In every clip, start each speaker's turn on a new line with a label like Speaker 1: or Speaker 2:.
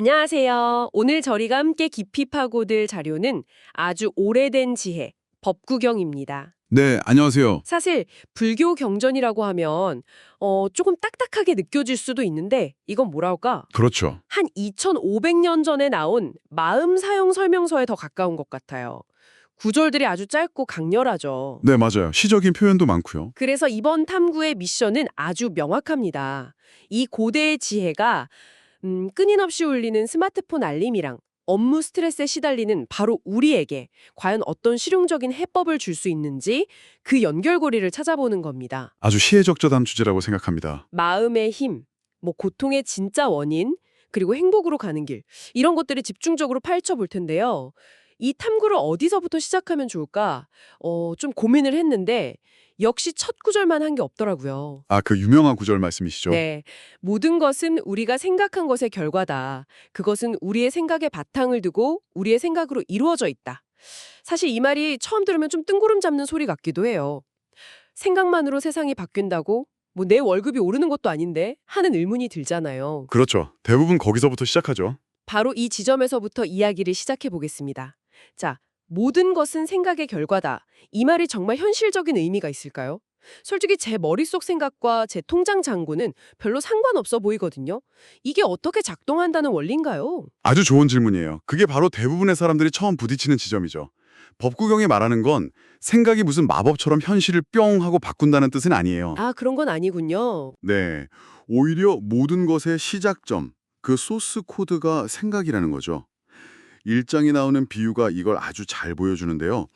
Speaker 1: 안녕하세요. 오늘 저희가 함께 깊이 파고들 자료는 아주 오래된 지혜, 법구경입니다.
Speaker 2: 네, 안녕하세요.
Speaker 1: 사실 불교 경전이라고 하면 조금 딱딱하게 느껴질 수도 있는데 이건 뭐랄까?
Speaker 2: 그렇죠.
Speaker 1: 한 2500년 전에 나온 마음 사용 설명서에 더 가까운 것 같아요. 구절들이 아주 짧고 강렬하죠.
Speaker 2: 네, 맞아요. 시적인 표현도 많고요.
Speaker 1: 그래서 이번 탐구의 미션은 아주 명확합니다. 이 고대의 지혜가 끊임없이 울리는 스마트폰 알림이랑 업무 스트레스에 시달리는 바로 우리에게 과연 어떤 실용적인 해법을 줄 수 있는지 그 연결고리를 찾아보는 겁니다.
Speaker 2: 아주 시의적절한 주제라고 생각합니다.
Speaker 1: 마음의 힘, 고통의 진짜 원인, 그리고 행복으로 가는 길, 이런 것들을 집중적으로 파헤쳐 볼 텐데요. 이 탐구를 어디서부터 시작하면 좋을까? 좀 고민을 했는데 역시 첫 구절만 한 게 없더라고요.
Speaker 2: 아, 그 유명한 구절 말씀이시죠?
Speaker 1: 네. 모든 것은 우리가 생각한 것의 결과다. 그것은 우리의 생각에 바탕을 두고 우리의 생각으로 이루어져 있다. 사실 이 말이 처음 들으면 좀 뜬구름 잡는 소리 같기도 해요. 생각만으로 세상이 바뀐다고? 내 월급이 오르는 것도 아닌데? 하는 의문이 들잖아요.
Speaker 2: 그렇죠. 대부분 거기서부터 시작하죠.
Speaker 1: 바로 이 지점에서부터 이야기를 시작해 보겠습니다. 자, 모든 것은 생각의 결과다. 이 말이 정말 현실적인 의미가 있을까요? 솔직히 제 머릿속 생각과 제 통장 잔고는 별로 상관없어 보이거든요. 이게 어떻게 작동한다는 원리인가요?
Speaker 2: 아주 좋은 질문이에요. 그게 바로 대부분의 사람들이 처음 부딪히는 지점이죠. 법구경이 말하는 건 생각이 무슨 마법처럼 현실을 뿅 하고 바꾼다는 뜻은 아니에요.
Speaker 1: 아, 그런 건 아니군요.
Speaker 2: 네. 오히려 모든 것의 시작점, 그 소스 코드가 생각이라는 거죠. 일장에 나오는 비유가 이걸 아주 잘 보여주는데요.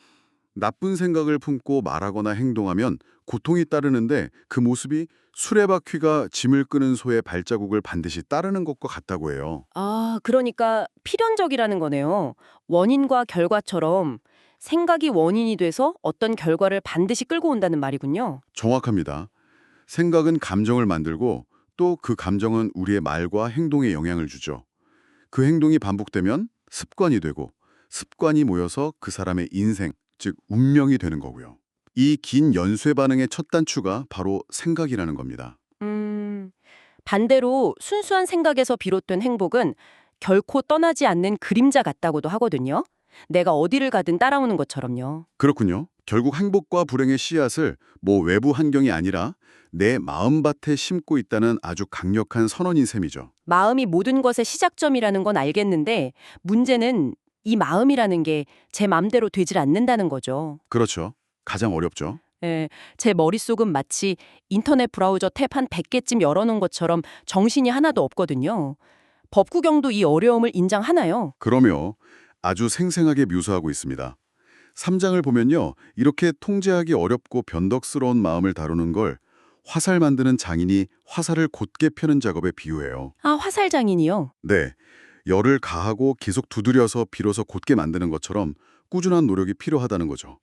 Speaker 2: 나쁜 생각을 품고 말하거나 행동하면 고통이 따르는데 그 모습이 수레바퀴가 짐을 끄는 소의 발자국을 반드시 따르는 것과 같다고 해요.
Speaker 3: 아, 그러니까 필연적이라는 거네요. 원인과 결과처럼 생각이 원인이 돼서 어떤 결과를 반드시 끌고 온다는 말이군요.
Speaker 2: 정확합니다. 생각은 감정을 만들고 또 그 감정은 우리의 말과 행동에 영향을 주죠. 그 행동이 반복되면 습관이 되고 습관이 모여서 그 사람의 인생, 즉 운명이 되는 거고요. 이 긴 연쇄 반응의 첫 단추가 바로 생각이라는 겁니다.
Speaker 3: 음, 반대로 순수한 생각에서 비롯된 행복은 결코 떠나지 않는 그림자 같다고도 하거든요. 내가 어디를 가든 따라오는 것처럼요.
Speaker 2: 그렇군요. 결국 행복과 불행의 씨앗을 외부 환경이 아니라 내 마음밭에 심고 있다는 아주 강력한 선언인 셈이죠.
Speaker 3: 마음이 모든 것의 시작점이라는 건 알겠는데 문제는 이 마음이라는 게 제 맘대로 되질 않는다는 거죠.
Speaker 2: 그렇죠. 가장 어렵죠.
Speaker 3: 예, 제 머릿속은 마치 인터넷 브라우저 탭 한 100개쯤 열어놓은 것처럼 정신이 하나도 없거든요. 법구경도 이 어려움을 인정하나요?
Speaker 2: 그러며 아주 생생하게 묘사하고 있습니다. 3장을 보면요. 이렇게 통제하기 어렵고 변덕스러운 마음을 다루는 걸 화살 만드는 장인이 화살을 곧게 펴는 작업에 비유해요.
Speaker 3: 아, 화살장인이요?
Speaker 2: 네. 열을 가하고 계속 두드려서 비로소 곧게 만드는 것처럼 꾸준한 노력이 필요하다는 거죠.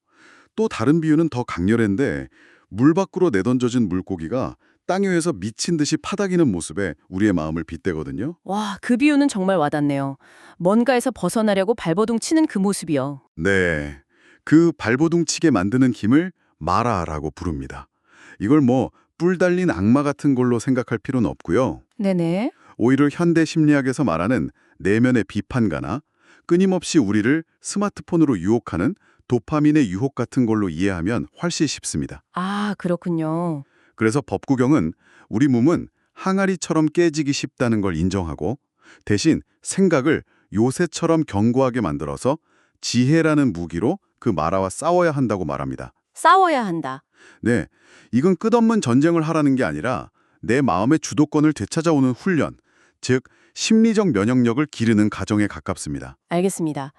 Speaker 2: 또 다른 비유는 더 강렬한데 물 밖으로 내던져진 물고기가 땅 위에서 미친 듯이 파닥이는 모습에 우리의 마음을 빗대거든요.
Speaker 3: 와, 그 비유는 정말 와닿네요. 뭔가에서 벗어나려고 발버둥 치는 그 모습이요.
Speaker 2: 네. 그 발버둥치게 만드는 힘을 마라라고 부릅니다. 이걸 뿔 달린 악마 같은 걸로 생각할 필요는 없고요.
Speaker 3: 네네.
Speaker 2: 오히려 현대 심리학에서 말하는 내면의 비판가나 끊임없이 우리를 스마트폰으로 유혹하는 도파민의 유혹 같은 걸로 이해하면 훨씬 쉽습니다.
Speaker 3: 아, 그렇군요.
Speaker 2: 그래서 법구경은 우리 몸은 항아리처럼 깨지기 쉽다는 걸 인정하고 대신 생각을 요새처럼 견고하게 만들어서 지혜라는 무기로 그 마라와 싸워야 한다고 말합니다.
Speaker 3: 싸워야 한다.
Speaker 2: 네, 이건 끝없는 전쟁을 하라는 게 아니라 내 마음의 주도권을 되찾아오는 훈련, 즉 심리적 면역력을 기르는 과정에 가깝습니다.
Speaker 3: 알겠습니다.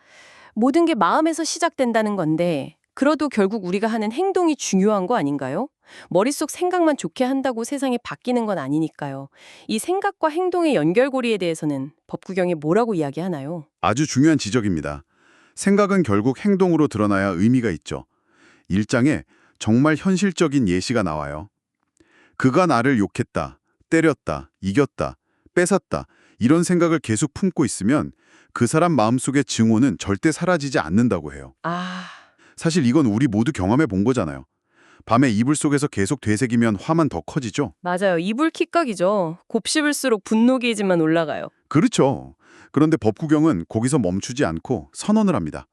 Speaker 3: 모든 게 마음에서 시작된다는 건데 그래도 결국 우리가 하는 행동이 중요한 거 아닌가요? 머릿속 생각만 좋게 한다고 세상이 바뀌는 건 아니니까요. 이 생각과 행동의 연결고리에 대해서는 법구경이 뭐라고 이야기하나요?
Speaker 2: 아주 중요한 지적입니다. 생각은 결국 행동으로 드러나야 의미가 있죠. 1장에 정말 현실적인 예시가 나와요. 그가 나를 욕했다, 때렸다, 이겼다, 뺏었다 이런 생각을 계속 품고 있으면 그 사람 마음속의 증오는 절대 사라지지 않는다고 해요.
Speaker 3: 아,
Speaker 2: 사실 이건 우리 모두 경험해 본 거잖아요. 밤에 이불 속에서 계속 되새기면 화만 더 커지죠?
Speaker 3: 맞아요. 이불킥각이죠. 곱씹을수록 분노 게이지만 올라가요.
Speaker 2: 그렇죠. 그런데 법구경은 거기서 멈추지 않고 선언을 합니다.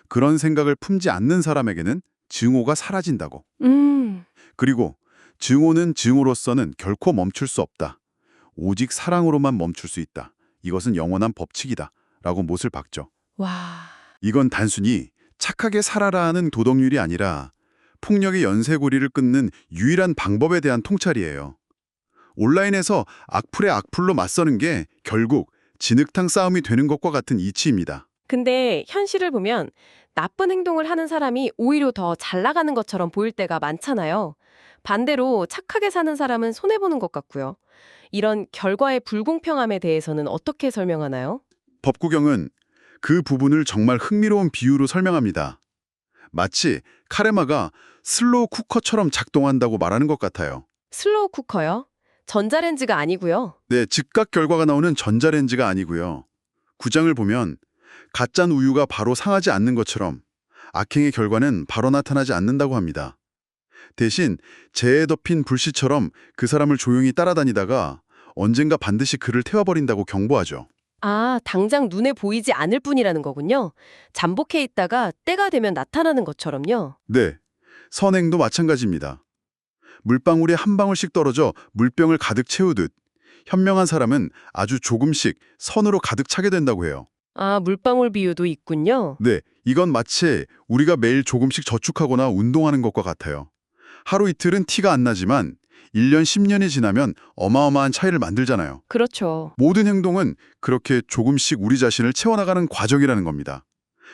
Speaker 2: 그런 생각을 품지 않는 사람에게는 증오가 사라진다고. 그리고 증오는 증오로서는 결코 멈출 수 없다. 오직 사랑으로만 멈출 수 있다. 이것은 영원한 법칙이다. 라고 못을 박죠.
Speaker 3: 와.
Speaker 2: 이건 단순히 착하게 살아라 하는 도덕률이 아니라 폭력의 연쇄고리를 끊는 유일한 방법에 대한 통찰이에요. 온라인에서 악플에 악플로 맞서는 게 결국 진흙탕 싸움이 되는 것과 같은 이치입니다.
Speaker 3: 근데 현실을 보면 나쁜 행동을 하는 사람이 오히려 더 잘 나가는 것처럼 보일 때가 많잖아요. 반대로 착하게 사는 사람은 손해보는 것 같고요. 이런 결과의 불공평함에 대해서는 어떻게 설명하나요?
Speaker 2: 법구경은 그 부분을 정말 흥미로운 비유로 설명합니다. 마치 카레마가 슬로우 쿠커처럼 작동한다고 말하는 것 같아요.
Speaker 3: 슬로우 쿠커요? 전자레인지가 아니고요.
Speaker 2: 네, 즉각 결과가 나오는 전자레인지가 아니고요. 구장을 보면 가짠 우유가 바로 상하지 않는 것처럼 악행의 결과는 바로 나타나지 않는다고 합니다. 대신 재에 덮인 불씨처럼 그 사람을 조용히 따라다니다가 언젠가 반드시 그를 태워버린다고 경보하죠.
Speaker 3: 아, 당장 눈에 보이지 않을 뿐이라는 거군요. 잠복해 있다가 때가 되면 나타나는 것처럼요.
Speaker 2: 네, 선행도 마찬가지입니다. 물방울이 한 방울씩 떨어져 물병을 가득 채우듯 현명한 사람은 아주 조금씩 선으로 가득 차게 된다고 해요.
Speaker 3: 아, 물방울 비유도 있군요.
Speaker 2: 네, 이건 마치 우리가 매일 조금씩 저축하거나 운동하는 것과 같아요. 하루 이틀은 티가 안 나지만 1년, 10년이 지나면 어마어마한 차이를 만들잖아요.
Speaker 3: 그렇죠.
Speaker 2: 모든 행동은 그렇게 조금씩 우리 자신을 채워나가는 과정이라는 겁니다.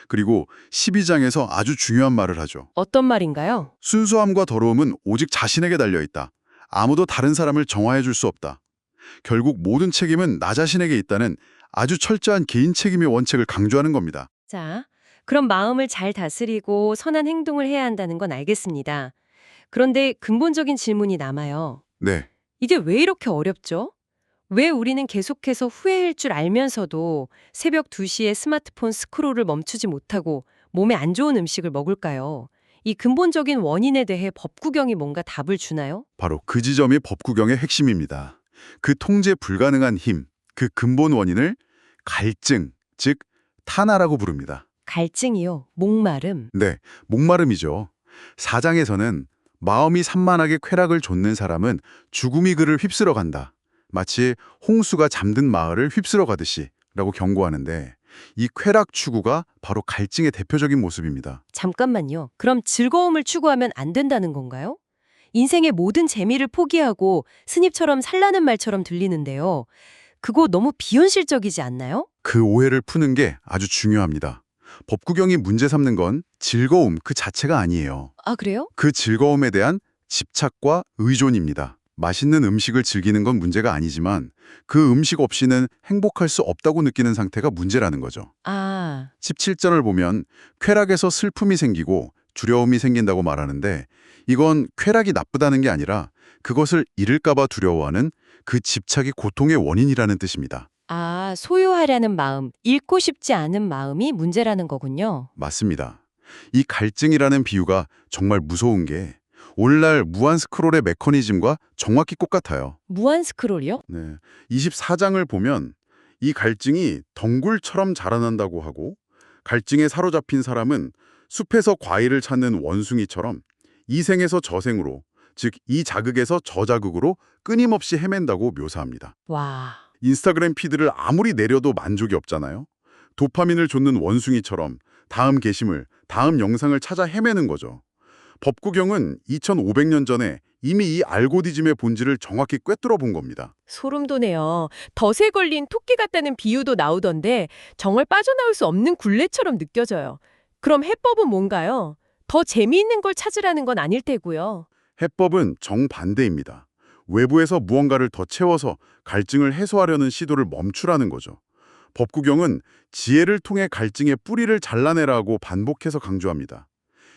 Speaker 2: 그리고 12장에서 아주 중요한 말을 하죠.
Speaker 3: 어떤 말인가요?
Speaker 2: 순수함과 더러움은 오직 자신에게 달려있다. 아무도 다른 사람을 정화해 줄 수 없다. 결국 모든 책임은 나 자신에게 있다는 아주 철저한 개인 책임의 원칙을 강조하는 겁니다.
Speaker 3: 자, 그럼 마음을 잘 다스리고 선한 행동을 해야 한다는 건 알겠습니다. 그런데 근본적인 질문이 남아요.
Speaker 2: 네,
Speaker 3: 이게 왜 이렇게 어렵죠? 왜 우리는 계속해서 후회할 줄 알면서도 새벽 2시에 스마트폰 스크롤을 멈추지 못하고 몸에 안 좋은 음식을 먹을까요? 이 근본적인 원인에 대해 법구경이 뭔가 답을 주나요?
Speaker 2: 바로 그 지점이 법구경의 핵심입니다. 그 통제 불가능한 힘, 그 근본 원인을 갈증, 즉 타나라고 부릅니다.
Speaker 3: 갈증이요. 목마름.
Speaker 2: 네, 목마름이죠. 4장에서는 마음이 산만하게 쾌락을 좇는 사람은 죽음이 그를 휩쓸어 간다. 마치 홍수가 잠든 마을을 휩쓸어 가듯이 라고 경고하는데 이 쾌락 추구가 바로 갈증의 대표적인 모습입니다.
Speaker 3: 잠깐만요. 그럼 즐거움을 추구하면 안 된다는 건가요? 인생의 모든 재미를 포기하고 스님처럼 살라는 말처럼 들리는데요. 그거 너무 비현실적이지 않나요?
Speaker 2: 그 오해를 푸는 게 아주 중요합니다. 법구경이 문제 삼는 건 즐거움 그 자체가 아니에요.
Speaker 3: 아, 그래요?
Speaker 2: 그 즐거움에 대한 집착과 의존입니다. 맛있는 음식을 즐기는 건 문제가 아니지만 그 음식 없이는 행복할 수 없다고 느끼는 상태가 문제라는 거죠.
Speaker 3: 아,
Speaker 2: 17절을 보면 쾌락에서 슬픔이 생기고 두려움이 생긴다고 말하는데 이건 쾌락이 나쁘다는 게 아니라 그것을 잃을까 봐 두려워하는 그 집착이 고통의 원인이라는 뜻입니다.
Speaker 3: 아, 소유하려는 마음, 잃고 싶지 않은 마음이 문제라는 거군요.
Speaker 2: 맞습니다. 이 갈증이라는 비유가 정말 무서운 게 오늘날 무한 스크롤의 메커니즘과 정확히 똑같아요.
Speaker 3: 무한 스크롤이요?
Speaker 2: 네, 24장을 보면 이 갈증이 덩굴처럼 자라난다고 하고 갈증에 사로잡힌 사람은 숲에서 과일을 찾는 원숭이처럼 이 생에서 저 생으로, 즉 이 자극에서 저 자극으로 끊임없이 헤맨다고 묘사합니다.
Speaker 3: 와,
Speaker 2: 인스타그램 피드를 아무리 내려도 만족이 없잖아요. 도파민을 좇는 원숭이처럼 다음 게시물, 다음 영상을 찾아 헤매는 거죠. 법구경은 2500년 전에 이미 이 알고리즘의 본질을 정확히 꿰뚫어 본 겁니다.
Speaker 3: 소름 돋네요. 덫에 걸린 토끼 같다는 비유도 나오던데 정말 빠져나올 수 없는 굴레처럼 느껴져요. 그럼 해법은 뭔가요? 더 재미있는 걸 찾으라는 건 아닐 테고요.
Speaker 2: 해법은 정반대입니다. 외부에서 무언가를 더 채워서 갈증을 해소하려는 시도를 멈추라는 거죠. 법구경은 지혜를 통해 갈증의 뿌리를 잘라내라고 반복해서 강조합니다.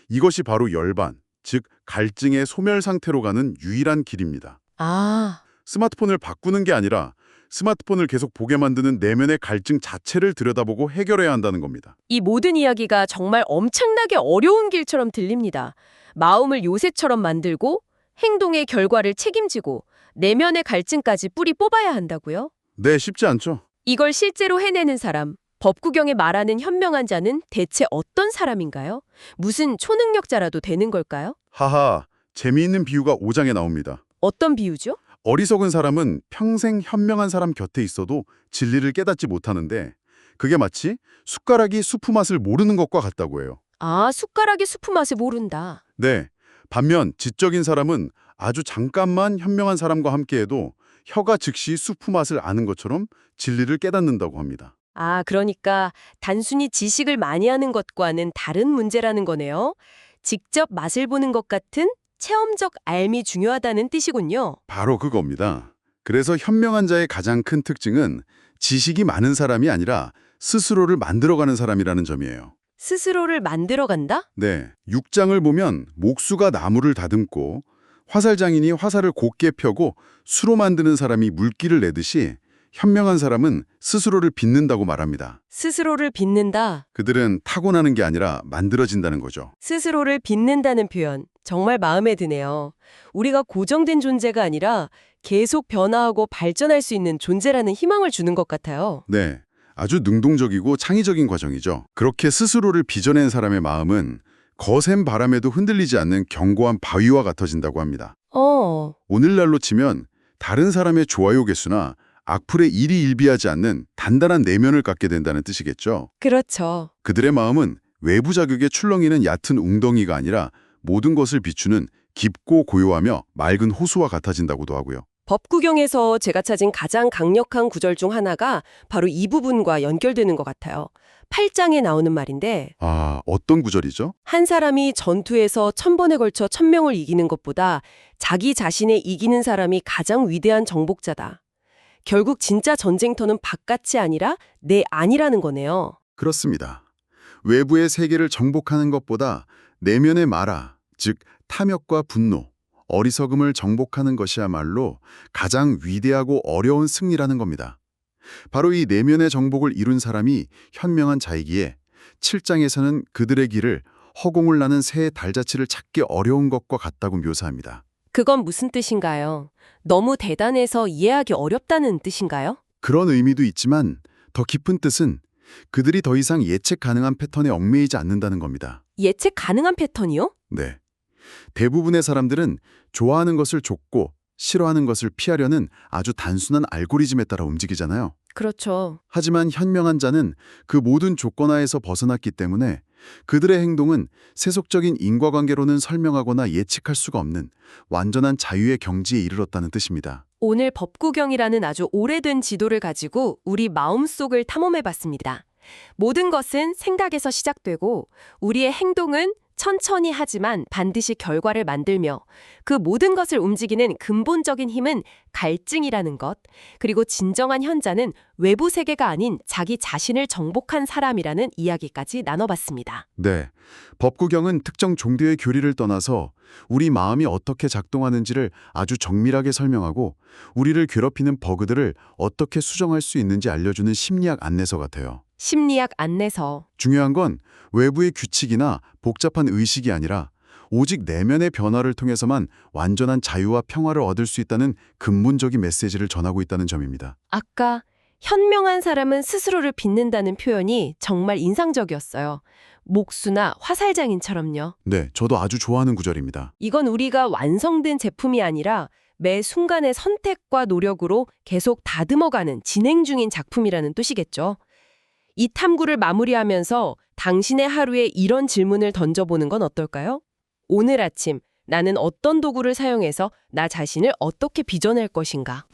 Speaker 2: 이것이 바로 열반, 즉 갈증의 소멸 상태로 가는 유일한 길입니다.
Speaker 3: 아,
Speaker 2: 스마트폰을 바꾸는 게 아니라 스마트폰을 계속 보게 만드는 내면의 갈증 자체를 들여다보고 해결해야 한다는 겁니다.
Speaker 3: 이 모든 이야기가 정말 엄청나게 어려운 길처럼 들립니다. 마음을 요새처럼 만들고 행동의 결과를 책임지고 내면의 갈증까지 뿌리 뽑아야 한다고요?
Speaker 2: 네, 쉽지 않죠.
Speaker 3: 이걸 실제로 해내는 사람, 법구경에 말하는 현명한 자는 대체 어떤 사람인가요? 무슨 초능력자라도 되는 걸까요?
Speaker 2: 하하, 재미있는 비유가 5장에 나옵니다.
Speaker 3: 어떤 비유죠?
Speaker 2: 어리석은 사람은 평생 현명한 사람 곁에 있어도 진리를 깨닫지 못하는데 그게 마치 숟가락이 수프 맛을 모르는 것과 같다고 해요.
Speaker 3: 아, 숟가락의 수프 맛을 모른다.
Speaker 2: 네, 반면 지적인 사람은 아주 잠깐만 현명한 사람과 함께해도 혀가 즉시 수프 맛을 아는 것처럼 진리를 깨닫는다고 합니다.
Speaker 3: 아, 그러니까 단순히 지식을 많이 하는 것과는 다른 문제라는 거네요. 직접 맛을 보는 것 같은 체험적 알미 중요하다는 뜻이군요.
Speaker 2: 바로 그겁니다. 그래서 현명한 자의 가장 큰 특징은 지식이 많은 사람이 아니라 스스로를 만들어가는 사람이라는 점이에요.
Speaker 3: 스스로를 만들어간다?
Speaker 2: 네, 6장을 보면 목수가 나무를 다듬고 화살장인이 화살을 곧게 펴고 수로 만드는 사람이 물기를 내듯이 현명한 사람은 스스로를 빚는다고 말합니다.
Speaker 3: 스스로를 빚는다.
Speaker 2: 그들은 타고나는 게 아니라 만들어진다는 거죠.
Speaker 3: 스스로를 빚는다는 표현 정말 마음에 드네요. 우리가 고정된 존재가 아니라 계속 변화하고 발전할 수 있는 존재라는 희망을 주는 것 같아요.
Speaker 2: 네, 아주 능동적이고 창의적인 과정이죠. 그렇게 스스로를 빚어낸 사람의 마음은 거센 바람에도 흔들리지 않는 견고한 바위와 같아진다고 합니다. 오늘날로 치면 다른 사람의 좋아요 개수나 악플에 일희일비하지 않는 단단한 내면을 갖게 된다는 뜻이겠죠.
Speaker 3: 그렇죠.
Speaker 2: 그들의 마음은 외부 자극에 출렁이는 얕은 웅덩이가 아니라 모든 것을 비추는 깊고 고요하며 맑은 호수와 같아진다고도 하고요.
Speaker 3: 법구경에서 제가 찾은 가장 강력한 구절 중 하나가 바로 이 부분과 연결되는 것 같아요. 8장에 나오는 말인데
Speaker 2: 아, 어떤 구절이죠?
Speaker 3: 한 사람이 전투에서 1000번에 걸쳐 1000명을 이기는 것보다 자기 자신을 이기는 사람이 가장 위대한 정복자다. 결국 진짜 전쟁터는 바깥이 아니라 내 안이라는 거네요.
Speaker 2: 그렇습니다. 외부의 세계를 정복하는 것보다 내면의 마라, 즉 탐욕과 분노, 어리석음을 정복하는 것이야말로 가장 위대하고 어려운 승리라는 겁니다. 바로 이 내면의 정복을 이룬 사람이 현명한 자이기에 7장에서는 그들의 길을 허공을 나는 새의 달자치를 찾기 어려운 것과 같다고 묘사합니다.
Speaker 3: 그건 무슨 뜻인가요? 너무 대단해서 이해하기 어렵다는 뜻인가요?
Speaker 2: 그런 의미도 있지만 더 깊은 뜻은 그들이 더 이상 예측 가능한 패턴에 얽매이지 않는다는 겁니다.
Speaker 3: 예측 가능한 패턴이요?
Speaker 2: 네. 대부분의 사람들은 좋아하는 것을 좇고 싫어하는 것을 피하려는 아주 단순한 알고리즘에 따라 움직이잖아요.
Speaker 3: 그렇죠.
Speaker 2: 하지만 현명한 자는 그 모든 조건하에서 벗어났기 때문에 그들의 행동은 세속적인 인과관계로는 설명하거나 예측할 수가 없는 완전한 자유의 경지에 이르렀다는 뜻입니다.
Speaker 3: 오늘 법구경이라는 아주 오래된 지도를 가지고 우리 마음속을 탐험해봤습니다. 모든 것은 생각에서 시작되고 우리의 행동은 천천히 하지만 반드시 결과를 만들며 그 모든 것을 움직이는 근본적인 힘은 갈증이라는 것, 그리고 진정한 현자는 외부 세계가 아닌 자기 자신을 정복한 사람이라는 이야기까지 나눠봤습니다.
Speaker 2: 네, 법구경은 특정 종교의 교리를 떠나서 우리 마음이 어떻게 작동하는지를 아주 정밀하게 설명하고 우리를 괴롭히는 버그들을 어떻게 수정할 수 있는지 알려주는 심리학 안내서 같아요.
Speaker 3: 심리학 안내서.
Speaker 2: 중요한 건 외부의 규칙이나 복잡한 의식이 아니라 오직 내면의 변화를 통해서만 완전한 자유와 평화를 얻을 수 있다는 근본적인 메시지를 전하고 있다는 점입니다.
Speaker 3: 아까 현명한 사람은 스스로를 빚는다는 표현이 정말 인상적이었어요. 목수나 화살장인처럼요.
Speaker 2: 네, 저도 아주 좋아하는 구절입니다.
Speaker 3: 이건 우리가 완성된 제품이 아니라 매 순간의 선택과 노력으로 계속 다듬어가는 진행 중인 작품이라는 뜻이겠죠. 이 탐구를 마무리하면서 당신의 하루에 이런 질문을 던져보는 건 어떨까요? 오늘 아침 나는 어떤 도구를 사용해서 나 자신을 어떻게 빚어낼 것인가?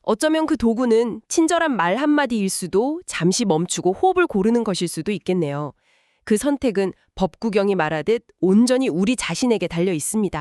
Speaker 3: 어쩌면 그 도구는 친절한 말 한마디일 수도 잠시 멈추고 호흡을 고르는 것일 수도 있겠네요. 그 선택은 법구경이 말하듯 온전히 우리 자신에게 달려 있습니다.